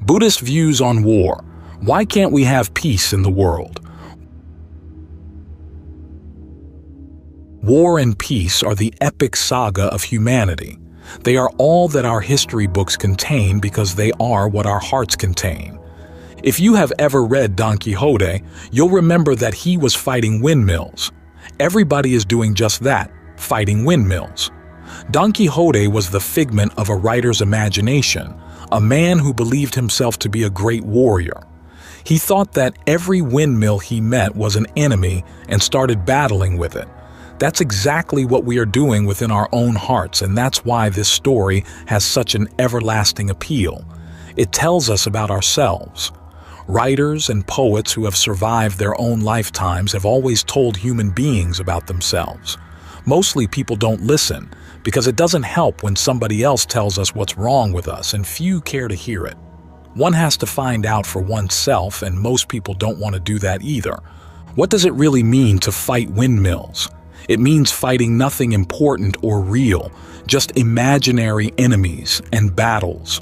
Buddhist views on war. Why can't we have peace in the world? War and peace are the epic saga of humanity. They are all that our history books contain because they are what our hearts contain. If you have ever read Don Quixote, you'll remember that he was fighting windmills. Everybody is doing just that, fighting windmills. Don Quixote was the figment of a writer's imagination, a man who believed himself to be a great warrior. He thought that every windmill he met was an enemy and started battling with it. That's exactly what we are doing within our own hearts, and that's why this story has such an everlasting appeal. It tells us about ourselves. Writers and poets who have survived their own lifetimes have always told human beings about themselves. Mostly people don't listen, because it doesn't help when somebody else tells us what's wrong with us, and few care to hear it. One has to find out for oneself, and most people don't want to do that either. What does it really mean to fight windmills? It means fighting nothing important or real, just imaginary enemies and battles.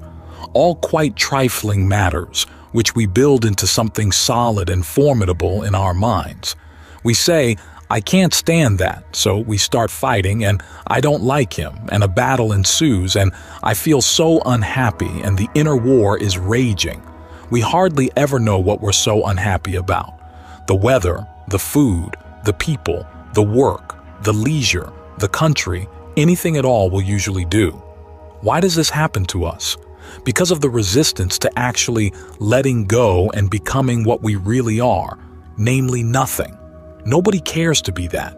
All quite trifling matters, which we build into something solid and formidable in our minds. We say, I can't stand that, so we start fighting, and I don't like him, and a battle ensues, and I feel so unhappy, and the inner war is raging. We hardly ever know what we're so unhappy about. The weather, the food, the people, the work, the leisure, the country, anything at all will usually do. Why does this happen to us? Because of the resistance to actually letting go and becoming what we really are, namely nothing. Nobody cares to be that.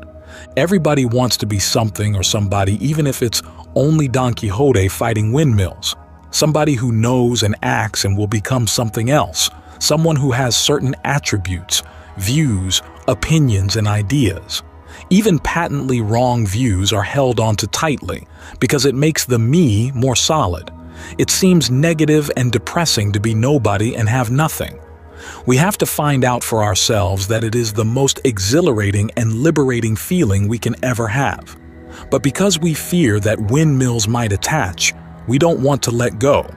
Everybody wants to be something or somebody, even if it's only Don Quixote fighting windmills. Somebody who knows and acts and will become something else. Someone who has certain attributes, views, opinions, and ideas. Even patently wrong views are held onto tightly because it makes the me more solid. It seems negative and depressing to be nobody and have nothing. We have to find out for ourselves that it is the most exhilarating and liberating feeling we can ever have. But because we fear that windmills might attach, we don't want to let go.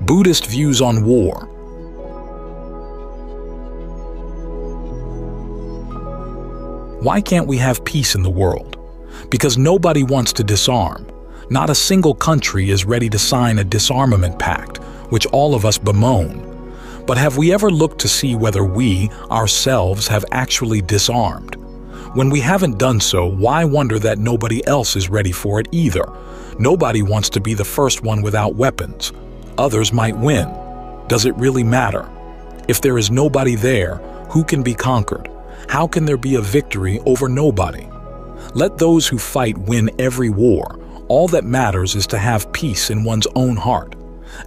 Buddhist views on war. Why can't we have peace in the world? Because nobody wants to disarm. Not a single country is ready to sign a disarmament pact, which all of us bemoan. But have we ever looked to see whether we, ourselves, have actually disarmed? When we haven't done so, why wonder that nobody else is ready for it either? Nobody wants to be the first one without weapons. Others might win. Does it really matter? If there is nobody there, who can be conquered? How can there be a victory over nobody? Let those who fight win every war. All that matters is to have peace in one's own heart.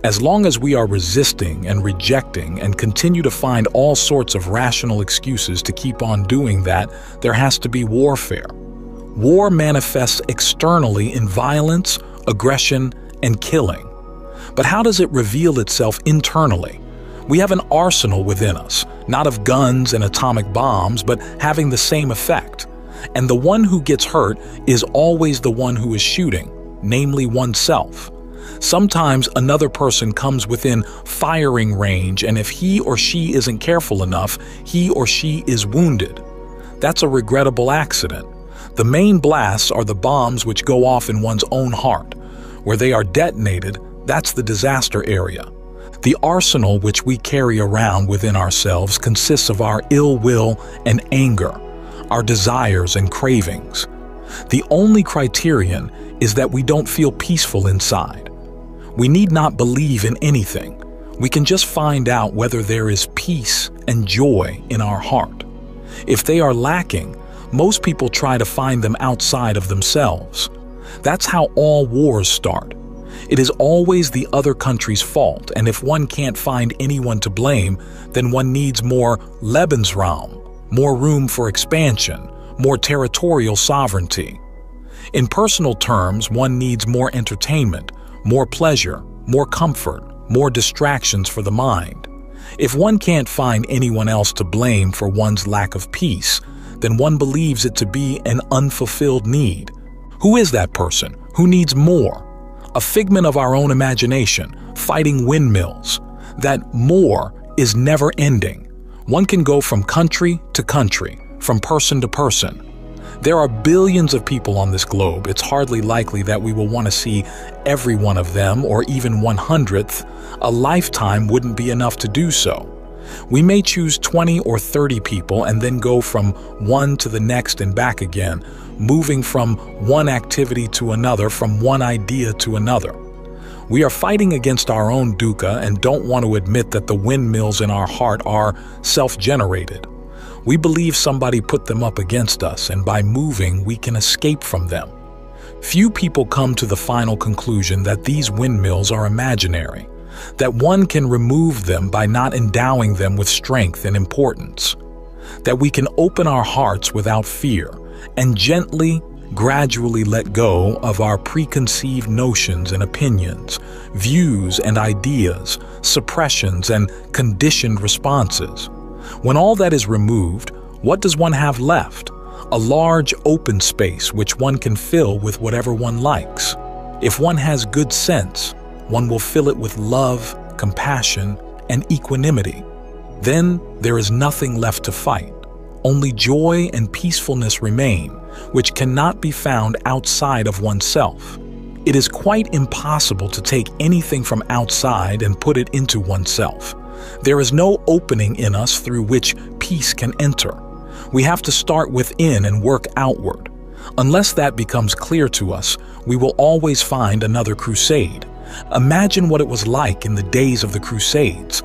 As long as we are resisting and rejecting and continue to find all sorts of rational excuses to keep on doing that, there has to be warfare. War manifests externally in violence, aggression, and killing. But how does it reveal itself internally? We have an arsenal within us, not of guns and atomic bombs, but having the same effect. And the one who gets hurt is always the one who is shooting, namely oneself. Sometimes another person comes within firing range, and if he or she isn't careful enough, he or she is wounded. That's a regrettable accident. The main blasts are the bombs which go off in one's own heart. Where they are detonated, that's the disaster area. The arsenal which we carry around within ourselves consists of our ill will and anger, our desires and cravings. The only criterion is that we don't feel peaceful inside. We need not believe in anything. We can just find out whether there is peace and joy in our heart. If they are lacking, most people try to find them outside of themselves. That's how all wars start. It is always the other country's fault, and if one can't find anyone to blame, then one needs more Lebensraum, more room for expansion, more territorial sovereignty. In personal terms, one needs more entertainment, more pleasure, more comfort, more distractions for the mind. If one can't find anyone else to blame for one's lack of peace, then one believes it to be an unfulfilled need. Who is that person? Who needs more? A figment of our own imagination, fighting windmills. That more is never ending. One can go from country to country, from person to person. There are billions of people on this globe. It's hardly likely that we will want to see every one of them, or even 100th. A lifetime wouldn't be enough to do so. We may choose 20 or 30 people and then go from one to the next and back again, moving from one activity to another, from one idea to another. We are fighting against our own dukkha and don't want to admit that the windmills in our heart are self-generated. We believe somebody put them up against us, and by moving, we can escape from them. Few people come to the final conclusion that these windmills are imaginary, that one can remove them by not endowing them with strength and importance, that we can open our hearts without fear and gently, gradually let go of our preconceived notions and opinions, views and ideas, suppressions and conditioned responses. When all that is removed, what does one have left? A large open space which one can fill with whatever one likes. If one has good sense, one will fill it with love, compassion, and equanimity. Then there is nothing left to fight. Only joy and peacefulness remain, which cannot be found outside of oneself. It is quite impossible to take anything from outside and put it into oneself. There is no opening in us through which peace can enter. We have to start within and work outward. Unless that becomes clear to us, we will always find another crusade. Imagine what it was like in the days of the Crusades.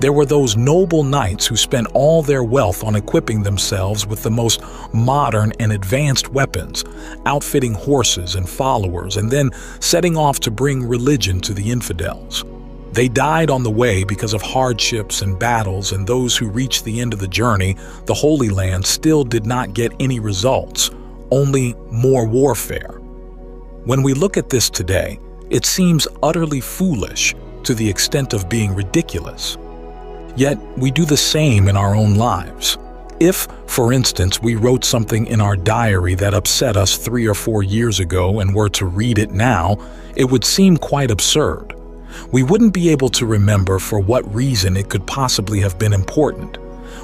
There were those noble knights who spent all their wealth on equipping themselves with the most modern and advanced weapons, outfitting horses and followers, and then setting off to bring religion to the infidels. They died on the way because of hardships and battles, and those who reached the end of the journey, the Holy Land, still did not get any results, only more warfare. When we look at this today, it seems utterly foolish to the extent of being ridiculous. Yet we do the same in our own lives. If, for instance, we wrote something in our diary that upset us 3 or 4 years ago and were to read it now, it would seem quite absurd. We wouldn't be able to remember for what reason it could possibly have been important.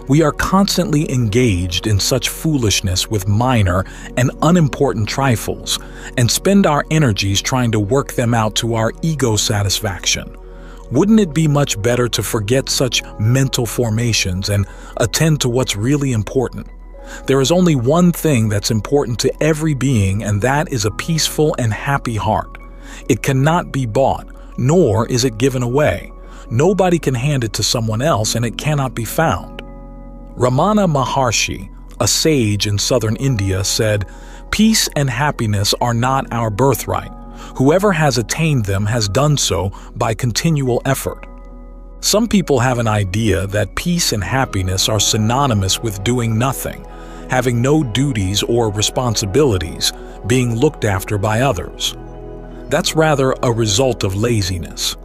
We are constantly engaged in such foolishness with minor and unimportant trifles, and spend our energies trying to work them out to our ego satisfaction. Wouldn't it be much better to forget such mental formations and attend to what's really important? There is only one thing that's important to every being, and that is a peaceful and happy heart. It cannot be bought, nor is it given away. Nobody can hand it to someone else, and it cannot be found. Ramana Maharshi, a sage in southern India, said, "Peace and happiness are not our birthright. Whoever has attained them has done so by continual effort." Some people have an idea that peace and happiness are synonymous with doing nothing, having no duties or responsibilities, being looked after by others. That's rather a result of laziness.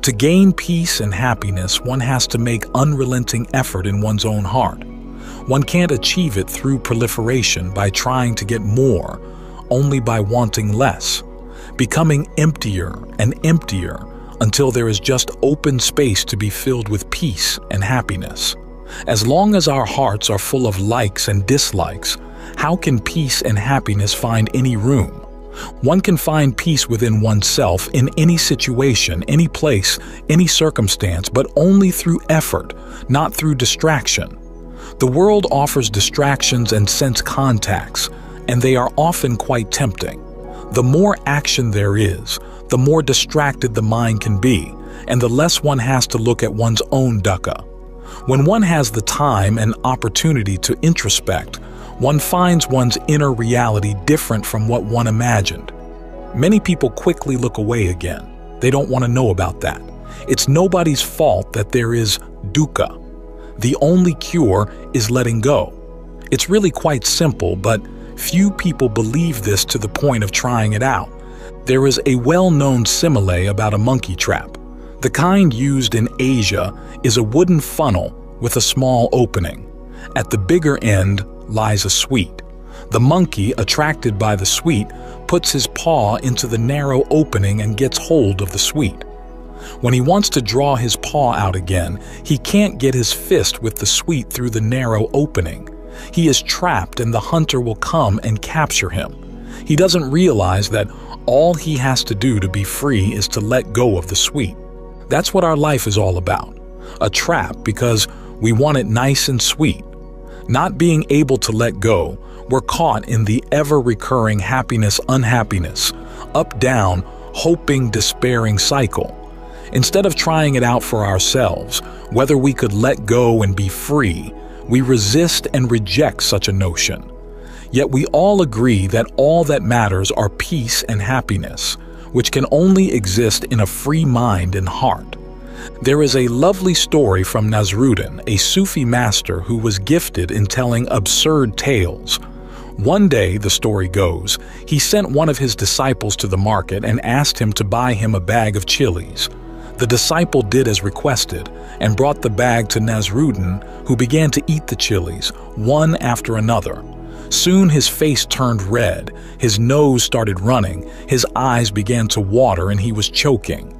To gain peace and happiness, one has to make unrelenting effort in one's own heart. One can't achieve it through proliferation by trying to get more, only by wanting less, becoming emptier and emptier until there is just open space to be filled with peace and happiness. As long as our hearts are full of likes and dislikes, how can peace and happiness find any room? One can find peace within oneself in any situation, any place, any circumstance, but only through effort, not through distraction. The world offers distractions and sense contacts, and they are often quite tempting. The more action there is, the more distracted the mind can be, and the less one has to look at one's own dukkha. When one has the time and opportunity to introspect, one finds one's inner reality different from what one imagined. Many people quickly look away again. They don't want to know about that. It's nobody's fault that there is dukkha. The only cure is letting go. It's really quite simple, but few people believe this to the point of trying it out. There is a well-known simile about a monkey trap. The kind used in Asia is a wooden funnel with a small opening. At the bigger end, lies a sweet. The monkey, attracted by the sweet, puts his paw into the narrow opening and gets hold of the sweet. When he wants to draw his paw out again, he can't get his fist with the sweet through the narrow opening. He is trapped and the hunter will come and capture him. He doesn't realize that all he has to do to be free is to let go of the sweet. That's what our life is all about. A trap because we want it nice and sweet. Not being able to let go, we're caught in the ever-recurring happiness-unhappiness, up-down, hoping, despairing cycle. Instead of trying it out for ourselves, whether we could let go and be free, we resist and reject such a notion. Yet we all agree that all that matters are peace and happiness, which can only exist in a free mind and heart. There is a lovely story from Nasruddin, a Sufi master who was gifted in telling absurd tales. One day, the story goes, he sent one of his disciples to the market and asked him to buy him a bag of chilies. The disciple did as requested and brought the bag to Nasruddin, who began to eat the chilies, one after another. Soon his face turned red, his nose started running, his eyes began to water, and he was choking.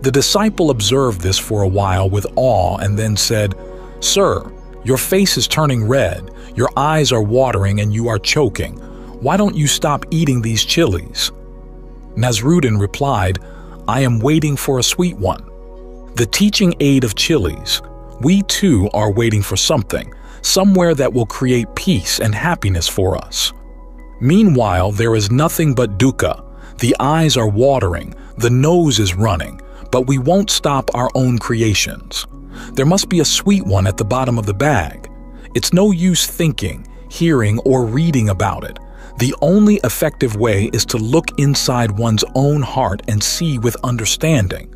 The disciple observed this for a while with awe and then said, "Sir, your face is turning red, your eyes are watering, and you are choking. Why don't you stop eating these chilies?" Nasruddin replied, "I am waiting for a sweet one." The teaching aid of chilies. We too are waiting for something, somewhere that will create peace and happiness for us. Meanwhile, there is nothing but dukkha. The eyes are watering, the nose is running, but we won't stop our own creations. There must be a sweet one at the bottom of the bag. It's no use thinking, hearing, or reading about it. The only effective way is to look inside one's own heart and see with understanding.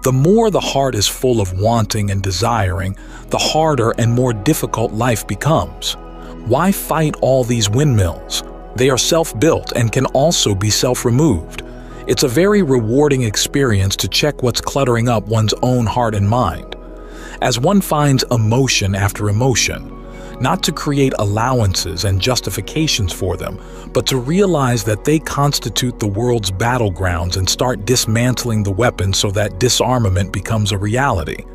The more the heart is full of wanting and desiring, the harder and more difficult life becomes. Why fight all these windmills? They are self-built and can also be self-removed. It's a very rewarding experience to check what's cluttering up one's own heart and mind. As one finds emotion after emotion, not to create allowances and justifications for them, but to realize that they constitute the world's battlegrounds and start dismantling the weapons so that disarmament becomes a reality.